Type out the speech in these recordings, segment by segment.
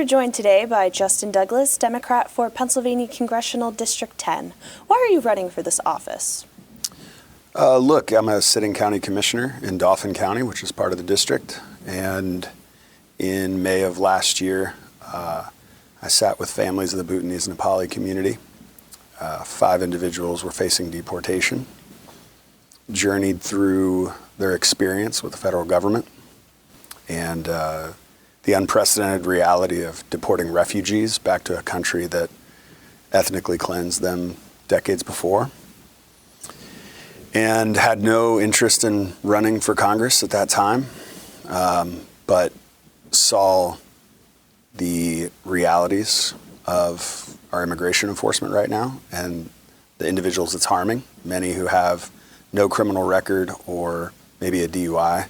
joined today by Justin Douglas, Democrat for Pennsylvania Congressional District 10. Why are you running for this office? Look, I'm a sitting county commissioner in Dauphin County, which is part of the district. And in May of last year, I sat with families of the Bhutanese Nepali community. 5 individuals were facing deportation, journeyed through their experience with the federal government and the unprecedented reality of deporting refugees back to a country that ethnically cleansed them decades before, and had no interest in running for Congress at that time, but saw the realities of our immigration enforcement right now and the individuals it's harming, many who have no criminal record or maybe a DUI,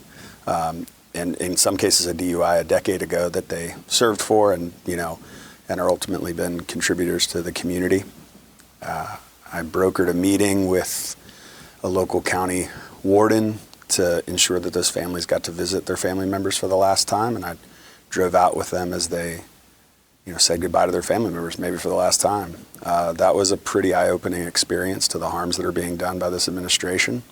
and in some cases a DUI a decade ago that they served for and are ultimately been contributors to the community. I brokered a meeting with a local county warden to ensure that those families got to visit their family members for the last time, and I drove out with them as they said goodbye to their family members, maybe for the last time. That was a pretty eye-opening experience to the harms that are being done by this administration.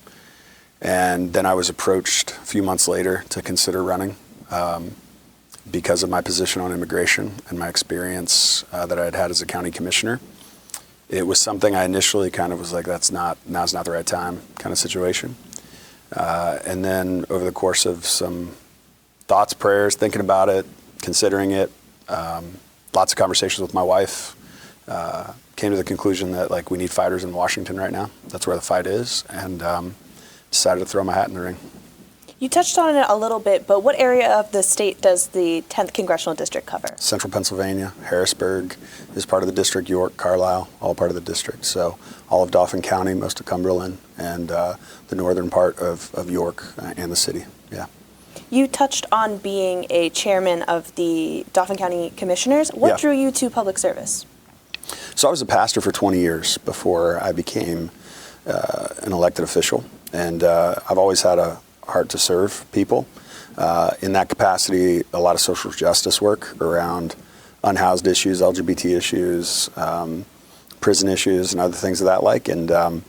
And then I was approached a few months later to consider running because of my position on immigration and my experience that I had had as a county commissioner. It was something I initially kind of was like, now's not the right time kind of situation. And then over the course of some thoughts, prayers, thinking about it, considering it, lots of conversations with my wife, came to the conclusion that we need fighters in Washington right now. That's where the fight is, and decided to throw my hat in the ring. You touched on it a little bit, but what area of the state does the 10th Congressional District cover? Central Pennsylvania, Harrisburg is part of the district, York, Carlisle, all part of the district. So all of Dauphin County, most of Cumberland, and the northern part of York and the city, yeah. You touched on being a chairman of the Dauphin County Commissioners. What drew you to public service? So I was a pastor for 20 years before I became an elected official, and I've always had a heart to serve people. In that capacity, a lot of social justice work around unhoused issues, LGBT issues, prison issues, and other things of that like, and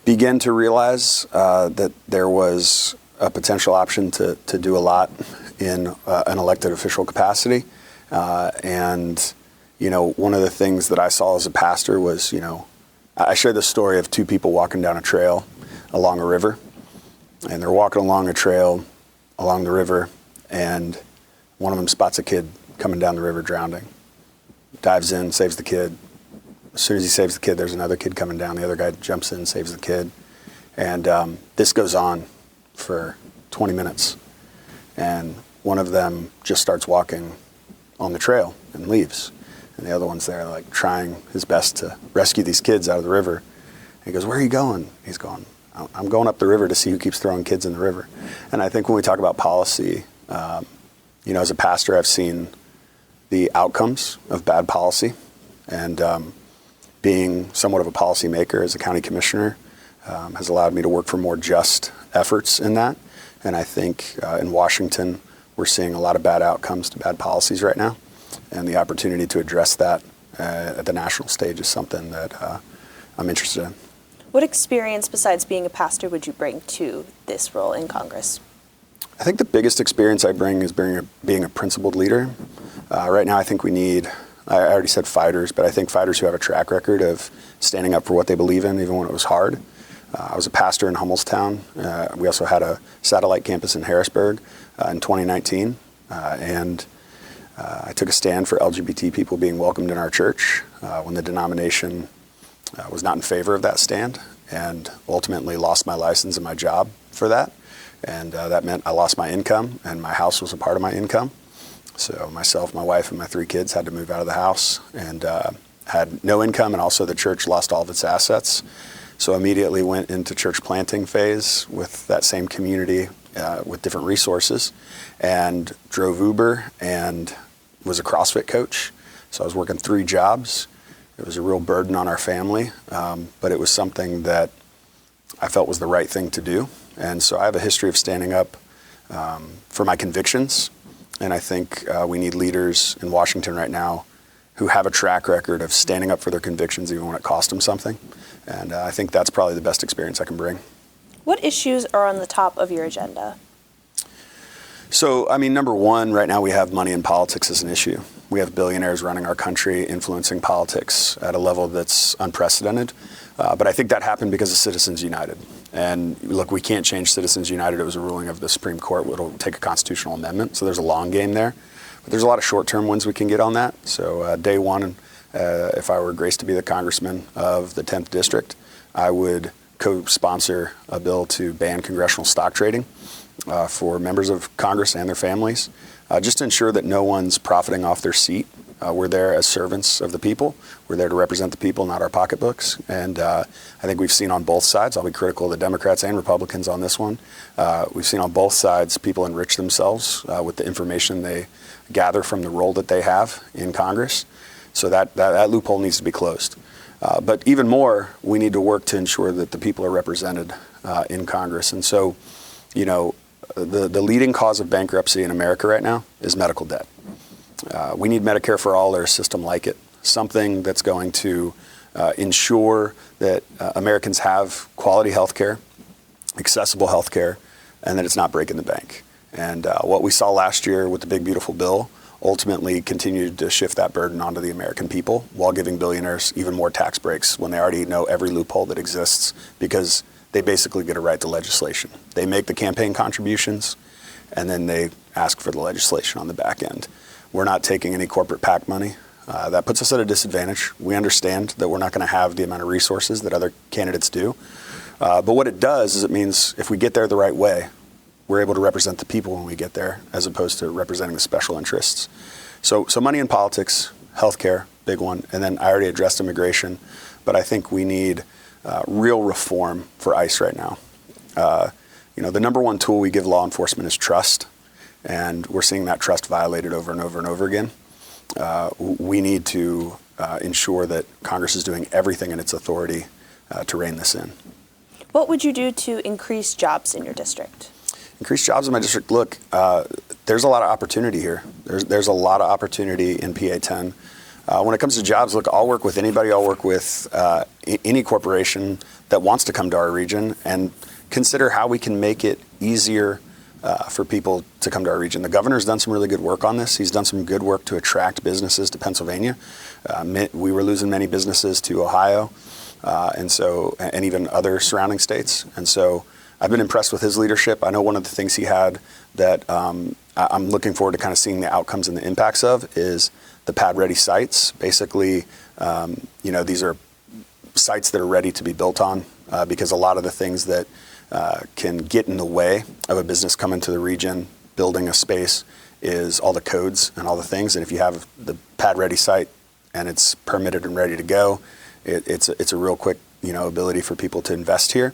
began to realize that there was a potential option to do a lot in an elected official capacity. And one of the things that I saw as a pastor was, I shared the story of 2 people walking down a trail along a river, and they're walking along a trail along the river, and one of them spots a kid coming down the river drowning, dives in, saves the kid. As soon as he saves the kid, there's another kid coming down. The other guy jumps in, saves the kid. And this goes on for 20 minutes. And one of them just starts walking on the trail and leaves. And the other one's there trying his best to rescue these kids out of the river. And he goes, "Where are you going?" He's going, "I'm going up the river to see who keeps throwing kids in the river." And I think when we talk about policy, as a pastor, I've seen the outcomes of bad policy. And being somewhat of a policymaker as a county commissioner has allowed me to work for more just efforts in that. And I think in Washington, we're seeing a lot of bad outcomes to bad policies right now. And the opportunity to address that at the national stage is something that I'm interested in. What experience besides being a pastor would you bring to this role in Congress? I think the biggest experience I bring is being a principled leader. Right now, I think we need, I already said fighters, but I think fighters who have a track record of standing up for what they believe in, even when it was hard. I was a pastor in Hummelstown. We also had a satellite campus in Harrisburg in 2019. And I took a stand for LGBT people being welcomed in our church when the denomination was not in favor of that stand, and ultimately lost my license and my job for that. And that meant I lost my income, and my house was a part of my income. So myself, my wife, and my 3 kids had to move out of the house, and had no income, and also the church lost all of its assets. So immediately went into church planting phase with that same community with different resources, and drove Uber and was a CrossFit coach. So I was working 3 jobs. It was a real burden on our family, but it was something that I felt was the right thing to do. And so I have a history of standing up for my convictions And I think we need leaders in Washington right now who have a track record of standing up for their convictions even when it cost them something. And I think that's probably the best experience I can bring. What issues are on the top of your agenda? So, I mean, number one, right now we have money in politics as an issue. We have billionaires running our country, influencing politics at a level that's unprecedented. But I think that happened because of Citizens United. And look, we can't change Citizens United. It was a ruling of the Supreme Court. It'll take a constitutional amendment. So there's a long game there. But there's a lot of short-term wins we can get on that. So day one, if I were graced to be the congressman of the 10th District, I would co-sponsor a bill to ban congressional stock trading for members of Congress and their families, just to ensure that no one's profiting off their seat. We're there as servants of the people. We're there to represent the people, not our pocketbooks. And I think we've seen on both sides, I'll be critical of the Democrats and Republicans on this one, we've seen on both sides people enrich themselves with the information they gather from the role that they have in Congress. So that loophole needs to be closed. But even more, we need to work to ensure that the people are represented in Congress. And so, you know, the leading cause of bankruptcy in America right now is medical debt. We need Medicare for all or a system like it, something that's going to ensure that Americans have quality health care, accessible health care, and that it's not breaking the bank. And what we saw last year with the Big Beautiful Bill ultimately continued to shift that burden onto the American people while giving billionaires even more tax breaks when they already know every loophole that exists because they basically get to write the legislation. They make the campaign contributions and then they ask for the legislation on the back end. We're not taking any corporate PAC money. That puts us at a disadvantage. We understand that we're not going to have the amount of resources that other candidates do. But what it does is it means if we get there the right way, we're able to represent the people when we get there, as opposed to representing the special interests. So money in politics, healthcare, big one, and then I already addressed immigration, but I think we need real reform for ICE right now. You know, the number one tool we give law enforcement is trust, and we're seeing that trust violated over and over and over again. We need to ensure that Congress is doing everything in its authority to rein this in. What would you do to increase jobs in your district? Increase jobs in my district. Look, there's a lot of opportunity here. There's a lot of opportunity in PA 10. When it comes to jobs, look, I'll work with anybody. I'll work with any corporation that wants to come to our region and consider how we can make it easier for people to come to our region. The governor's done some really good work on this. He's done some good work to attract businesses to Pennsylvania. We were losing many businesses to Ohio, and even other surrounding states. And so I've been impressed with his leadership. I know one of the things he had that I'm looking forward to kind of seeing the outcomes and the impacts of is the pad-ready sites. Basically, you know, these are sites that are ready to be built on because a lot of the things that can get in the way of a business coming to the region, building a space, is all the codes and all the things. And if you have the pad-ready site and it's permitted and ready to go, it's a real quick, you know, ability for people to invest here.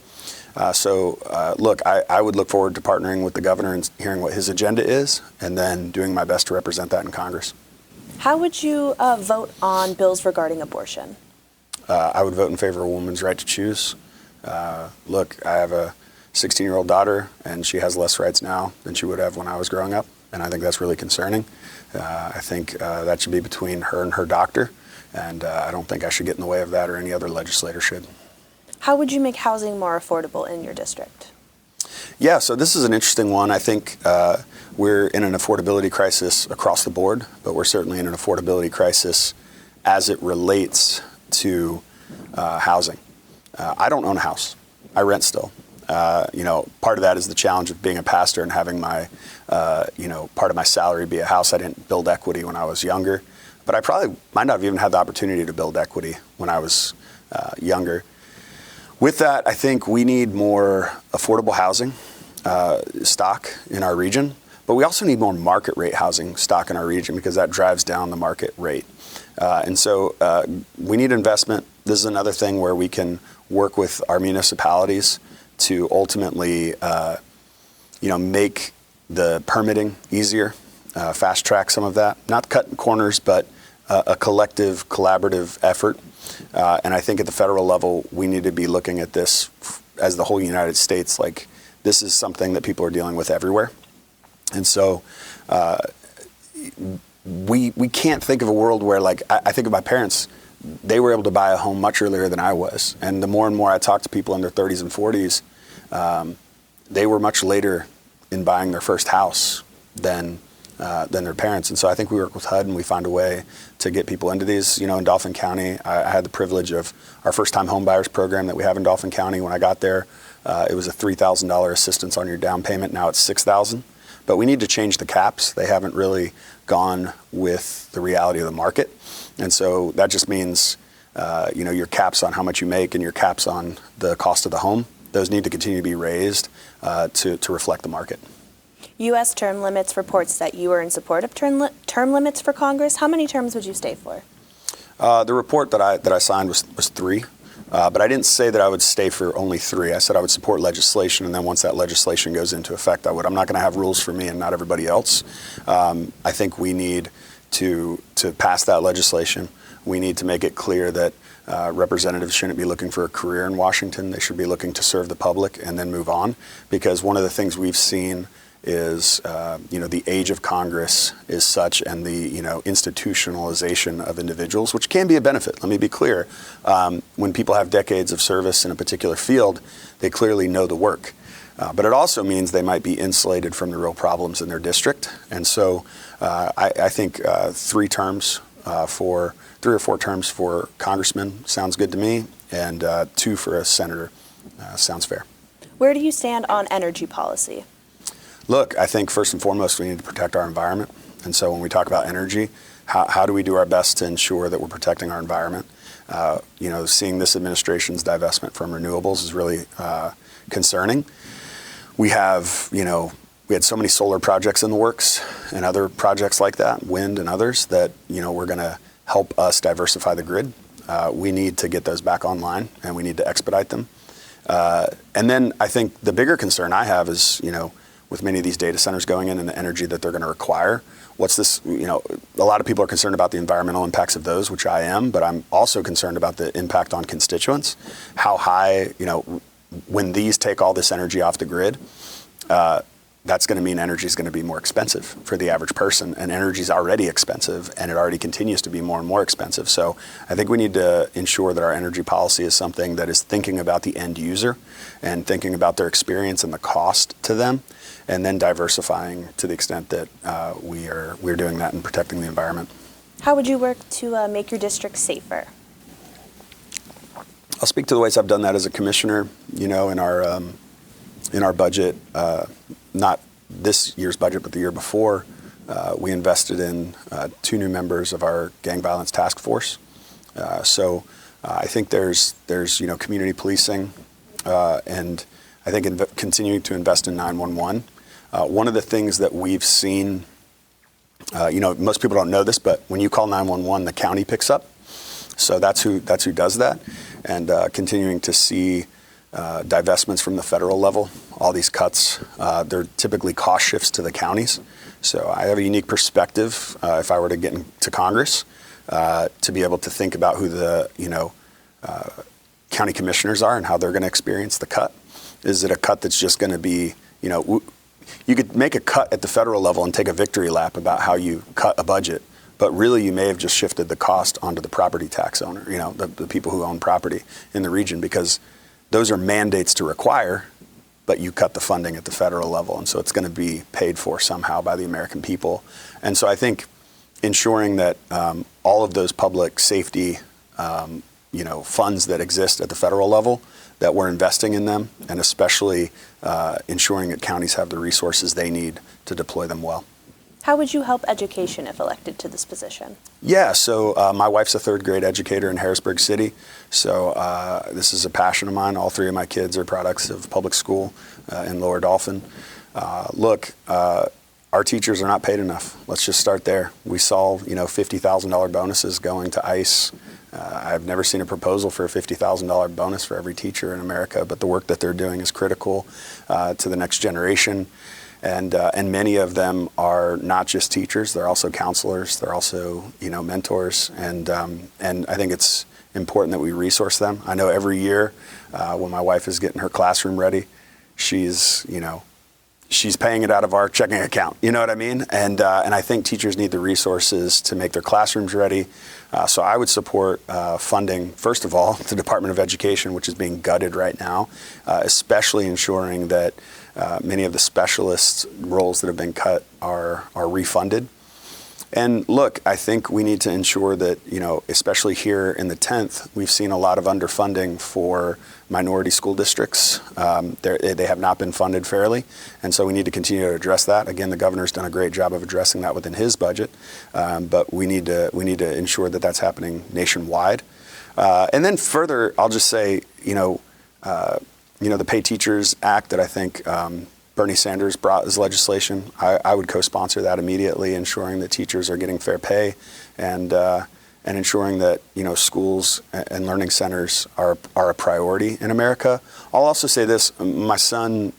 Look, I would look forward to partnering with the governor and hearing what his agenda is, and then doing my best to represent that in Congress. How would you vote on bills regarding abortion? I would vote in favor of a woman's right to choose. Look, I have a 16-year-old daughter, and she has less rights now than she would have when I was growing up, and I think that's really concerning. I think that should be between her and her doctor, and I don't think I should get in the way of that or any other legislator should. How would you make housing more affordable in your district? Yeah, so this is an interesting one. I think we're in an affordability crisis across the board, but we're certainly in an affordability crisis as it relates to housing. I don't own a house. I rent still. You know, part of that is the challenge of being a pastor and having my, you know, part of my salary be a house. I didn't build equity when I was younger, but I probably might not have even had the opportunity to build equity when I was younger. With that, I think we need more affordable housing stock in our region, but we also need more market rate housing stock in our region because that drives down the market rate. And so we need investment. This is another thing where we can work with our municipalities to ultimately, you know, make the permitting easier, fast track some of that, not cut corners, but a collective, collaborative effort. And I think at the federal level, we need to be looking at this as the whole United States. Like, this is something that people are dealing with everywhere. And so we can't think of a world where, like, I think of my parents, they were able to buy a home much earlier than I was. And the more and more I talk to people in their 30s and 40s, they were much later in buying their first house than their parents. And so I think we work with HUD and we find a way to get people into these. You know, in Dauphin County, I had the privilege of our first time home buyers program that we have in Dauphin County. When I got there, it was a $3,000 assistance on your down payment. Now it's $6,000. But we need to change the caps. They haven't really gone with the reality of the market. And so that just means, your caps on how much you make and your caps on the cost of the home, those need to continue to be raised to reflect the market. U.S. Term Limits reports that you are in support of term limits for Congress. How many terms would you stay for? The report that I signed was 3. But I didn't say that I would stay for only 3. I said I would support legislation, and then once that legislation goes into effect, I would. I'm not going to have rules for me and not everybody else. I think we need to pass that legislation. We need to make it clear that representatives shouldn't be looking for a career in Washington. They should be looking to serve the public and then move on. Because one of the things we've seen is, the age of Congress is such, and the, institutionalization of individuals, which can be a benefit. Let me be clear. When people have decades of service in a particular field, they clearly know the work. But it also means they might be insulated from the real problems in their district. And so I think 3 or 4 terms for congressmen sounds good to me, and 2 for a senator sounds fair. Where do you stand on energy policy? Look, I think first and foremost, we need to protect our environment. And so when we talk about energy, how do we do our best to ensure that we're protecting our environment? Seeing this administration's divestment from renewables is really concerning. We had so many solar projects in the works and other projects like that, wind and others, that, we're going to help us diversify the grid. We need to get those back online, and we need to expedite them. And then I think the bigger concern I have is, with many of these data centers going in and the energy that they're going to require, what's this, a lot of people are concerned about the environmental impacts of those, which I am, but I'm also concerned about the impact on constituents. How high, when these take all this energy off the grid, that's going to mean energy is going to be more expensive for the average person, and energy is already expensive, and it already continues to be more and more expensive. So I think we need to ensure that our energy policy is something that is thinking about the end user and thinking about their experience and the cost to them, and then diversifying to the extent that we're doing that and protecting the environment. How would you work to make your district safer? I'll speak to the ways I've done that as a commissioner. In our budget, not this year's budget, but the year before, we invested in 2 new members of our gang violence task force. So I think there's community policing, and I think continuing to invest in 911. One of the things that we've seen, most people don't know this, but when you call 911, the county picks up. So that's who does that, and continuing to see divestments from the federal level. All these cuts, they're typically cost shifts to the counties. So I have a unique perspective if I were to get into Congress to be able to think about who the county commissioners are and how they're going to experience the cut. Is it a cut that's just going to be, you could make a cut at the federal level and take a victory lap about how you cut a budget, but really you may have just shifted the cost onto the property tax owner, the people who own property in the region, because those are mandates to require, but you cut the funding at the federal level. And so it's going to be paid for somehow by the American people. And so I think ensuring that all of those public safety, funds that exist at the federal level, that we're investing in them, and especially ensuring that counties have the resources they need to deploy them well. How would you help education if elected to this position? Yeah, so my wife's a 3rd grade educator in Harrisburg City. So this is a passion of mine. All 3 of my kids are products of public school in Lower Dauphin. Our teachers are not paid enough. Let's just start there. We saw, $50,000 bonuses going to ICE. I've never seen a proposal for a $50,000 bonus for every teacher in America, but the work that they're doing is critical to the next generation. And many of them are not just teachers; they're also counselors. They're also, mentors. And I think it's important that we resource them. I know every year when my wife is getting her classroom ready, she's she's paying it out of our checking account. You know what I mean? And I think teachers need the resources to make their classrooms ready. So I would support funding, first of all, the Department of Education, which is being gutted right now, especially ensuring that many of the specialist roles that have been cut are refunded. And look, I think we need to ensure that, especially here in the 10th, we've seen a lot of underfunding for minority school districts. They have not been funded fairly, and so we need to continue to address that. Again, the governor's done a great job of addressing that within his budget, but we need to ensure that that's happening nationwide. And then further, I'll just say, the Pay Teachers Act that I think Bernie Sanders brought as legislation, I would co-sponsor that immediately, ensuring that teachers are getting fair pay and ensuring that schools and learning centers are a priority in America. I'll also say this: my son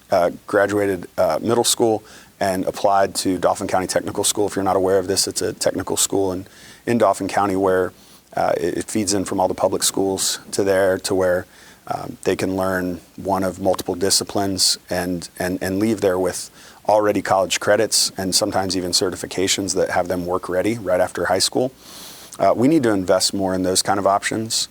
graduated middle school and applied to Dauphin County Technical School. If you're not aware of this, it's a technical school in Dauphin County where it feeds in from all the public schools to where they can learn one of multiple disciplines and leave there with already college credits and sometimes even certifications that have them work ready right after high school. We need to invest more in those kind of options.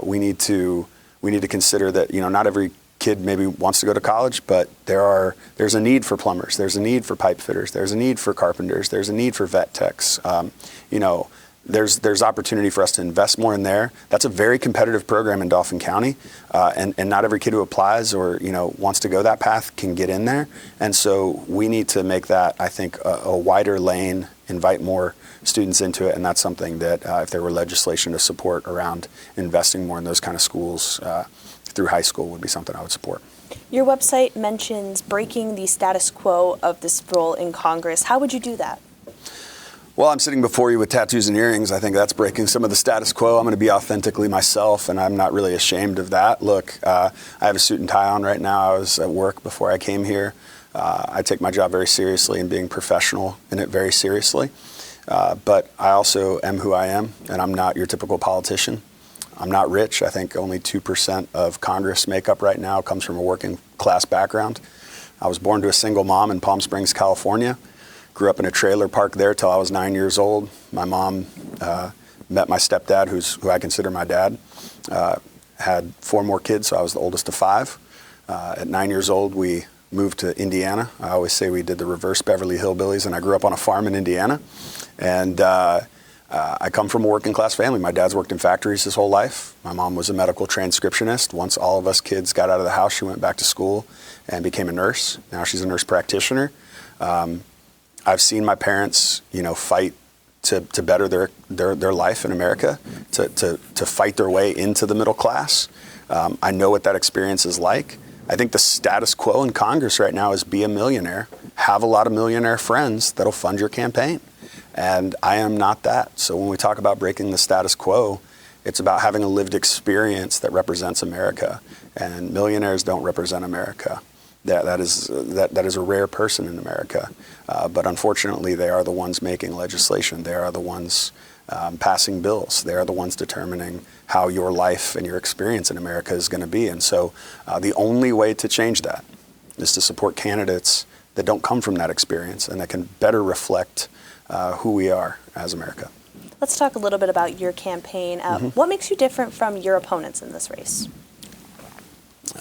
We need to consider that not every kid maybe wants to go to college, but there's a need for plumbers, there's a need for pipe fitters, there's a need for carpenters, there's a need for vet techs. There's opportunity for us to invest more in there. That's a very competitive program in Dauphin County, and not every kid who applies or wants to go that path can get in there. And so we need to make that, I think, a wider lane, invite more students into it, and that's something that if there were legislation to support around investing more in those kind of schools through high school would be something I would support. Your website mentions breaking the status quo of this role in Congress. How would you do that? Well, I'm sitting before you with tattoos and earrings. I think that's breaking some of the status quo. I'm going to be authentically myself, and I'm not really ashamed of that. Look, I have a suit and tie on right now. I was at work before I came here. I take my job very seriously and being professional in it very seriously. But I also am who I am, and I'm not your typical politician. I'm not rich. I think only 2% of Congress makeup right now comes from a working class background. I was born to a single mom in Palm Springs, California. Grew up in a trailer park there till I was 9 years old. My mom met my stepdad, who I consider my dad. Had 4 more kids, so I was the oldest of 5. At 9 years old, we moved to Indiana. I always say we did the reverse Beverly Hillbillies, and I grew up on a farm in Indiana. And I come from a working class family. My dad's worked in factories his whole life. My mom was a medical transcriptionist. Once all of us kids got out of the house, she went back to school and became a nurse. Now she's a nurse practitioner. I've seen my parents, fight to better their life in America, to fight their way into the middle class. I know what that experience is like. I think the status quo in Congress right now is be a millionaire, have a lot of millionaire friends that'll fund your campaign. And I am not that. So when we talk about breaking the status quo, it's about having a lived experience that represents America. And millionaires don't represent America. That is a rare person in America, but unfortunately they are the ones making legislation. They are the ones passing bills. They are the ones determining how your life and your experience in America is going to be. And so the only way to change that is to support candidates that don't come from that experience and that can better reflect who we are as America. Let's talk a little bit about your campaign. What makes you different from your opponents in this race?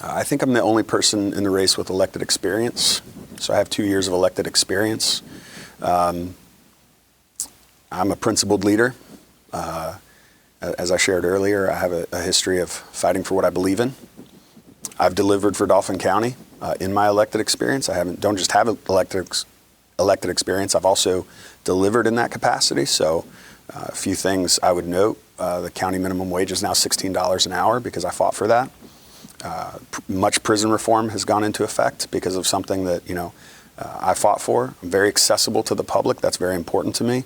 I think I'm the only person in the race with elected experience. So I have 2 years of elected experience. I'm a principled leader. As I shared earlier, I have a history of fighting for what I believe in. I've delivered for Dauphin County in my elected experience. Don't just have elected experience. I've also delivered in that capacity. So a few things I would note. The county minimum wage is now $16 an hour because I fought for that. Much prison reform has gone into effect because of something that I fought for. I'm very accessible to the public. That's very important to me.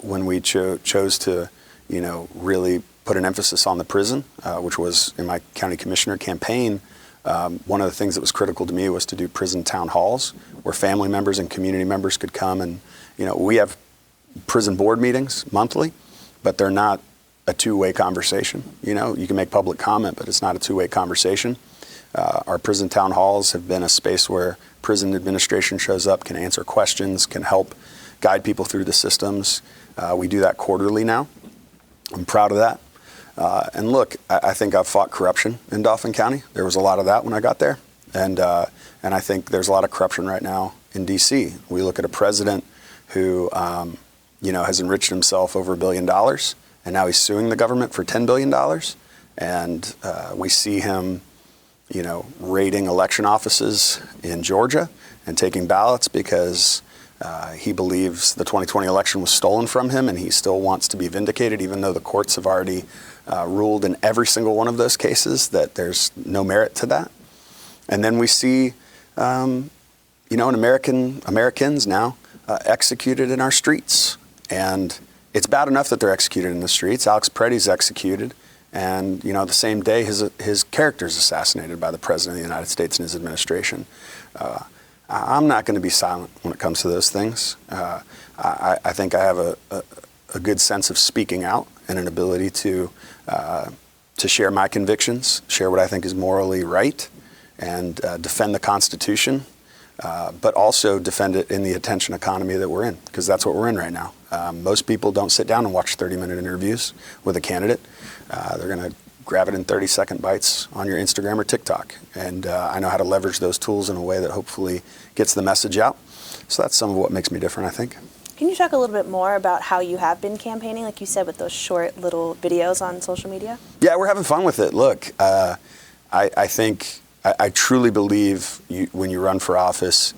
When we chose to really put an emphasis on the prison, which was in my county commissioner campaign, one of the things that was critical to me was to do prison town halls where family members and community members could come. And we have prison board meetings monthly, but they're not a two-way conversation. You can make public comment, but it's not a two-way conversation. Our prison town halls have been a space where prison administration shows up, can answer questions, can help guide people through the systems. We do that quarterly now. I'm proud of that. And look, I think I've fought corruption in Dauphin County. There was a lot of that when I got there. And I think there's a lot of corruption right now in D.C. We look at a president who, has enriched himself over $1 billion, and now he's suing the government for $10 billion. And we see him, raiding election offices in Georgia and taking ballots because he believes the 2020 election was stolen from him, and he still wants to be vindicated, even though the courts have already ruled in every single one of those cases that there's no merit to that. And then we see, Americans now executed in our streets. And it's bad enough that they're executed in the streets. Alex Preddy's executed. And, the same day his character's assassinated by the President of the United States and his administration. I'm not going to be silent when it comes to those things. I think I have a good sense of speaking out and an ability to share my convictions, share what I think is morally right, and defend the Constitution, but also defend it in the attention economy that we're in, because that's what we're in right now. Most people don't sit down and watch 30-minute interviews with a candidate. They're going to grab it in 30-second bites on your Instagram or TikTok. And I know how to leverage those tools in a way that hopefully gets the message out. So that's some of what makes me different, I think. Can you talk a little bit more about how you have been campaigning, like you said, with those short little videos on social media? Yeah, we're having fun with it. Look, I think I truly believe when you run for office,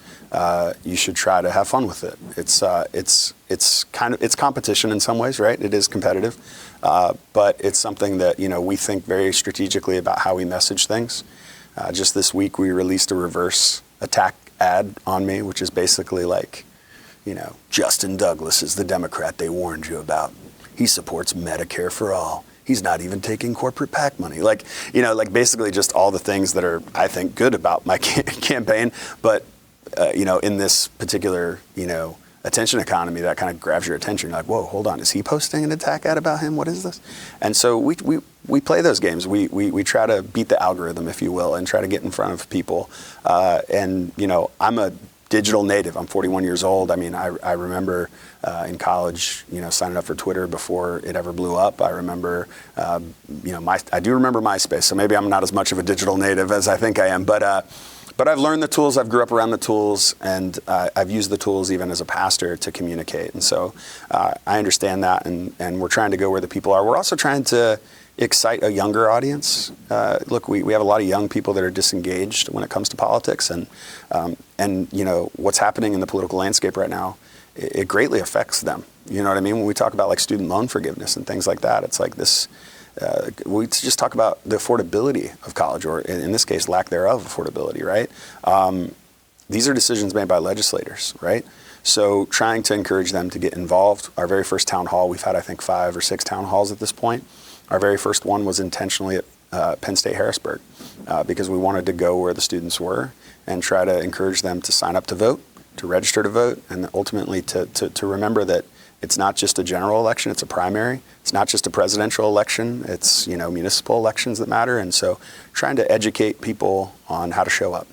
you should try to have fun with it. It's competition in some ways, right? It is competitive, but it's something that we think very strategically about how we message things. Just this week, we released a reverse attack ad on me, which is basically like, Justin Douglas is the Democrat they warned you about. He supports Medicare for all. He's not even taking corporate PAC money. Like basically just all the things that are, I think, good about my campaign. But, in this particular, attention economy, that kind of grabs your attention. You're like, whoa, hold on. Is he posting an attack ad about him? What is this? And so we play those games. We try to beat the algorithm, if you will, and try to get in front of people. I'm a digital native. I'm 41 years old. I mean, I remember in college, signing up for Twitter before it ever blew up. I remember, I do remember MySpace. So maybe I'm not as much of a digital native as I think I am. But I've learned the tools. I've grew up around the tools, and I've used the tools even as a pastor to communicate. And so I understand that, and we're trying to go where the people are. We're also trying to excite a younger audience. Look, we have a lot of young people that are disengaged when it comes to politics, and what's happening in the political landscape right now, it greatly affects them. You know what I mean? When we talk about like student loan forgiveness and things like that, it's like this. We just talk about the affordability of college, or in this case, lack thereof affordability, right? These are decisions made by legislators, right? So trying to encourage them to get involved. Our very first town hall, we've had, I think, 5 or 6 town halls at this point. Our very first one was intentionally at Penn State Harrisburg because we wanted to go where the students were and try to encourage them to sign up to vote, to register to vote, and ultimately to remember that it's not just a general election, it's a primary. It's not just a presidential election, it's municipal elections that matter. And so trying to educate people on how to show up.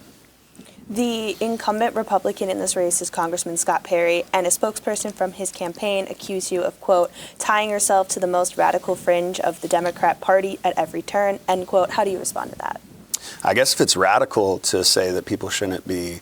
The incumbent Republican in this race is Congressman Scott Perry, and a spokesperson from his campaign accused you of, quote, tying yourself to the most radical fringe of the Democrat Party at every turn, end quote. How do you respond to that? I guess if it's radical to say that people shouldn't be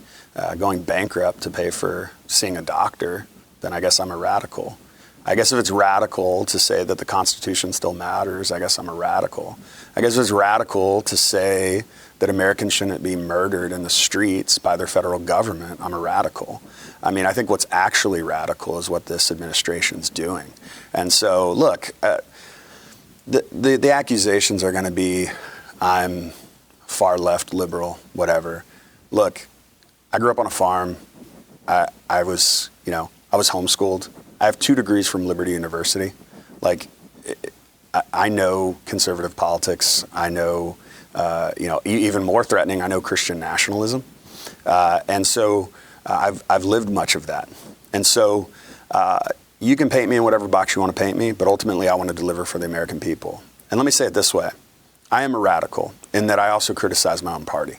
going bankrupt to pay for seeing a doctor, then I guess I'm a radical. I guess if it's radical to say that the Constitution still matters, I guess I'm a radical. I guess if it's radical to say that Americans shouldn't be murdered in the streets by their federal government, I'm a radical. I mean, I think what's actually radical is what this administration's doing. And so, look, the accusations are going to be, I'm far left, liberal, whatever. Look, I grew up on a farm. I was homeschooled. I have 2 degrees from Liberty University. Like, I know conservative politics. I know, even more threatening, I know Christian nationalism. And so I've lived much of that. And so you can paint me in whatever box you want to paint me, but ultimately I want to deliver for the American people. And let me say it this way. I am a radical in that I also criticize my own party.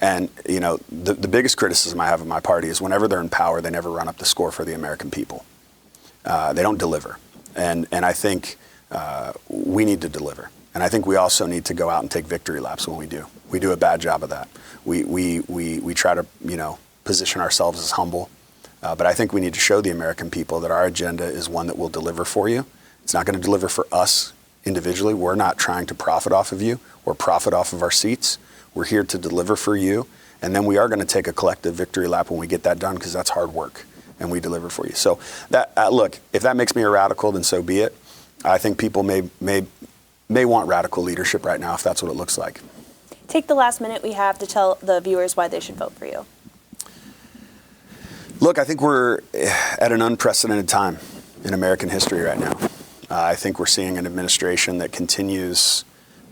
And, you know, the biggest criticism I have of my party is whenever they're in power, they never run up the score for the American people. They don't deliver. And I think we need to deliver. And I think we also need to go out and take victory laps when we do. We do a bad job of that. We try to, you know, position ourselves as humble. But I think we need to show the American people that our agenda is one that will deliver for you. It's not going to deliver for us individually. We're not trying to profit off of you or profit off of our seats. We're here to deliver for you. And then we are going to take a collective victory lap when we get that done, because that's hard work, and we deliver for you. So that look, if that makes me a radical, then so be it. I think people may want radical leadership right now, if that's what it looks like. Take the last minute we have to tell the viewers why they should vote for you. Look, I think we're at an unprecedented time in American history right now. I think we're seeing an administration that continues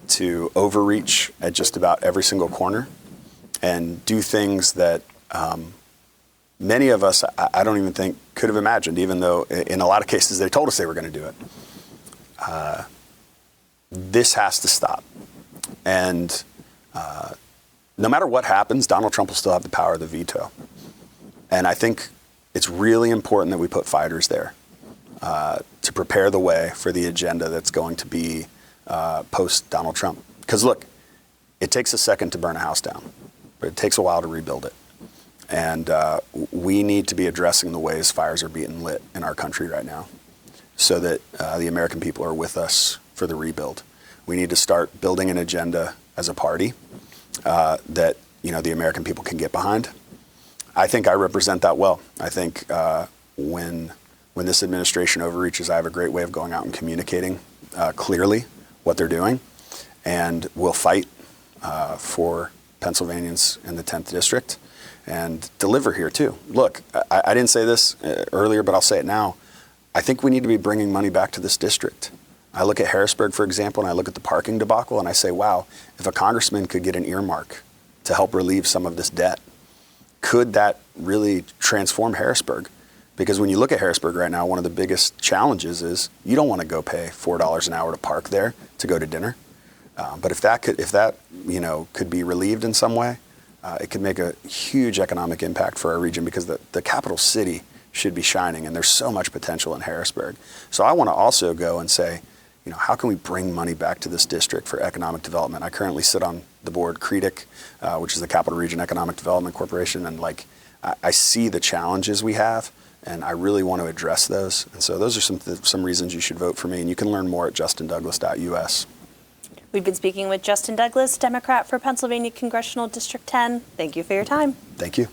to overreach at just about every single corner and do things that many of us, I don't even think, could have imagined, even though in a lot of cases they told us they were going to do it. This has to stop. And no matter what happens, Donald Trump will still have the power of the veto. And I think it's really important that we put fighters there to prepare the way for the agenda that's going to be post Donald Trump. Because look, it takes a second to burn a house down, but it takes a while to rebuild it. And we need to be addressing the ways fires are being lit in our country right now so that the American people are with us for the rebuild. We need to start building an agenda as a party that, you know, the American people can get behind. I think I represent that well. I think when this administration overreaches, I have a great way of going out and communicating clearly what they're doing, and we'll fight for Pennsylvanians in the 10th district and deliver here too. Look, I didn't say this earlier, but I'll say it now. I think we need to be bringing money back to this district. I look at Harrisburg, for example, and I look at the parking debacle, and I say, wow, if a congressman could get an earmark to help relieve some of this debt, could that really transform Harrisburg? Because when you look at Harrisburg right now, one of the biggest challenges is you don't want to go pay $4 an hour to park there to go to dinner. But if that could be relieved in some way, it could make a huge economic impact for our region, because the capital city should be shining, and there's so much potential in Harrisburg. So I want to also go and say, you know, how can we bring money back to this district for economic development? I currently sit on the board CREDIC, which is the Capital Region Economic Development Corporation, and I see the challenges we have, and I really want to address those. And so those are some reasons you should vote for me, and you can learn more at justindouglas.us. We've been speaking with Justin Douglas, Democrat for Pennsylvania Congressional District 10. Thank you for your time. Thank you.